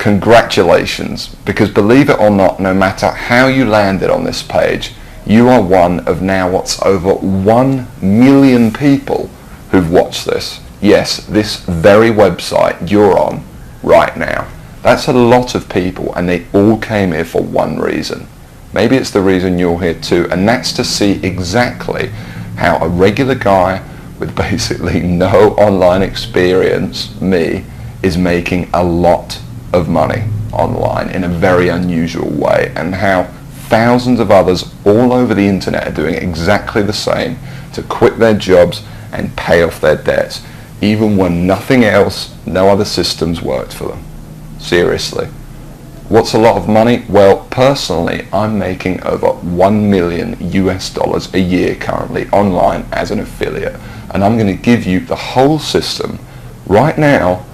congratulations, because believe it or not, no matter how you landed on this page, you are one of now what's over 1 million people who've watched this. Yes, this very website you're on right now. That's a lot of people, and they all came here for one reason. Maybe it's the reason you're here too, and that's to see exactly how a regular guy with basically no online experience, me, is making a lot of money online in a very unusual way, and how thousands of others all over the internet are doing exactly the same to quit their jobs and pay off their debts, even when nothing else, no other systems worked for them. Seriously. What's a lot of money? Well, personally, I'm making over $1 million US a year currently online as an affiliate, and I'm going to give you the whole system right now,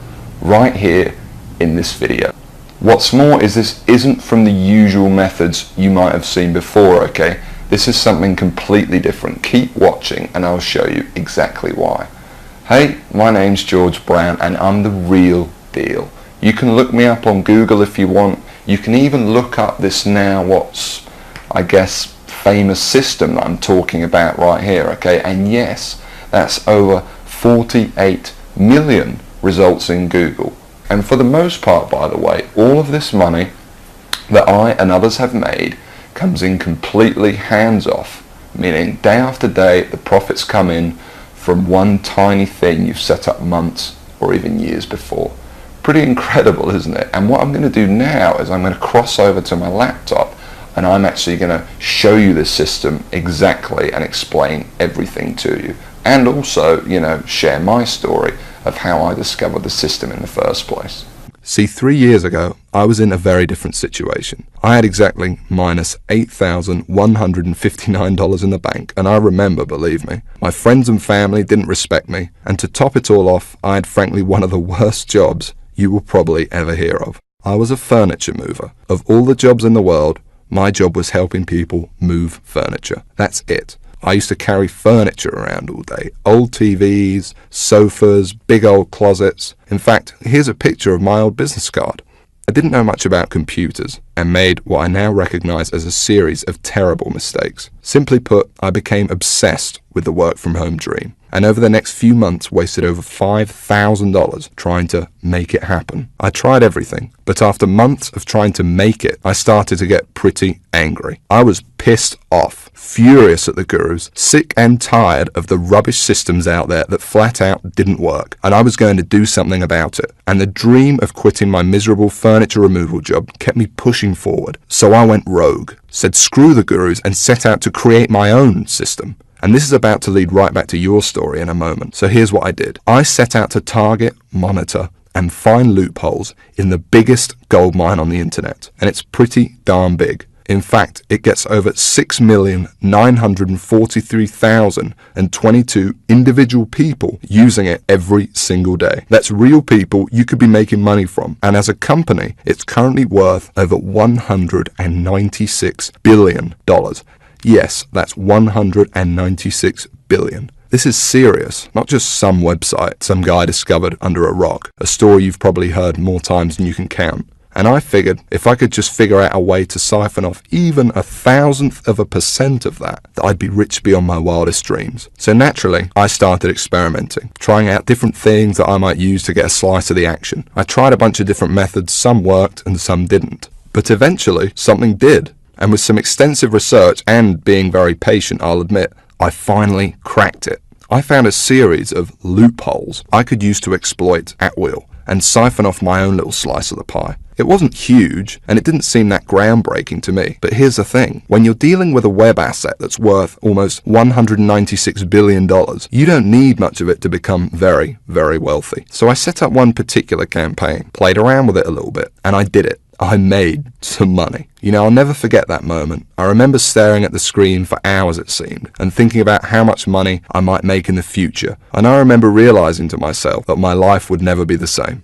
right here in this video. What's more is this isn't from the usual methods you might have seen before, okay? This is something completely different. Keep watching and I'll show you exactly why. Hey, my name's George Brown and I'm the real deal. You can look me up on Google if you want. You can even look up this now what's, I guess, famous system that I'm talking about right here, okay? And yes, that's over 48 million results in Google. And for the most part, by the way, all of this money that I and others have made comes in completely hands-off, meaning day after day the profits come in from one tiny thing you've set up months or even years before. Pretty incredible, isn't it? And what I'm going to do now is I'm going to cross over to my laptop and I'm actually going to show you this system exactly and explain everything to you. And also, you know, share my story of how I discovered the system in the first place. See, 3 years ago, I was in a very different situation. I had exactly minus $8,159 in the bank, and I remember, believe me, my friends and family didn't respect me, and to top it all off, I had frankly one of the worst jobs you will probably ever hear of. I was a furniture mover. Of all the jobs in the world, my job was helping people move furniture. That's it. I used to carry furniture around all day. Old TVs, sofas, big old closets. In fact, here's a picture of my old business card. I didn't know much about computers and made what I now recognize as a series of terrible mistakes. Simply put, I became obsessed with the work from home dream, and over the next few months wasted over $5,000 trying to make it happen. I tried everything, but after months of trying to make it, I started to get pretty angry. I was pissed off, furious at the gurus, sick and tired of the rubbish systems out there that flat out didn't work, and I was going to do something about it. And the dream of quitting my miserable furniture removal job kept me pushing forward. So I went rogue, said screw the gurus, and set out to create my own system. And this is about to lead right back to your story in a moment. So here's what I did. I set out to target, monitor, and find loopholes in the biggest gold mine on the internet. And it's pretty darn big. In fact, it gets over 6,943,022 individual people using it every single day. That's real people you could be making money from. And as a company, it's currently worth over $196 billion. Yes, that's $196 billion. This is serious, not just some website some guy discovered under a rock, a story you've probably heard more times than you can count. And I figured if I could just figure out a way to siphon off even 0.001% of that, I'd be rich beyond my wildest dreams. So naturally, I started experimenting, trying out different things that I might use to get a slice of the action. I tried a bunch of different methods, some worked and some didn't. But eventually, something did. And with some extensive research and being very patient, I'll admit, I finally cracked it. I found a series of loopholes I could use to exploit at will and siphon off my own little slice of the pie. It wasn't huge, and it didn't seem that groundbreaking to me. But here's the thing. When you're dealing with a web asset that's worth almost $196 billion, you don't need much of it to become very, very wealthy. So I set up one particular campaign, played around with it a little bit, and I did it. I made some money. You know, I'll never forget that moment. I remember staring at the screen for hours, it seemed, and thinking about how much money I might make in the future. And I remember realizing to myself that my life would never be the same.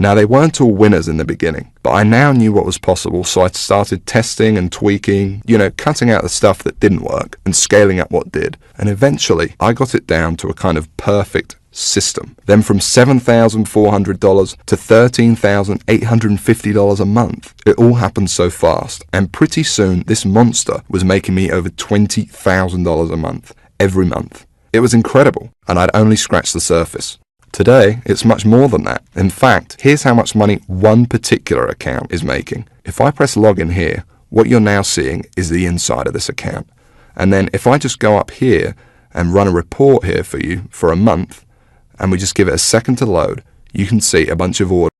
Now, they weren't all winners in the beginning, but I now knew what was possible, so I started testing and tweaking, cutting out the stuff that didn't work and scaling up what did. And eventually, I got it down to a kind of perfect system. Then from $7,400 to $13,850 a month. It all happened so fast, and pretty soon this monster was making me over $20,000 a month, every month. It was incredible, and I'd only scratched the surface. Today, it's much more than that. In fact, here's how much money one particular account is making. If I press login here, what you're now seeing is the inside of this account. And then if I just go up here and run a report here for you for a month, and we just give it a second to load, you can see a bunch of orders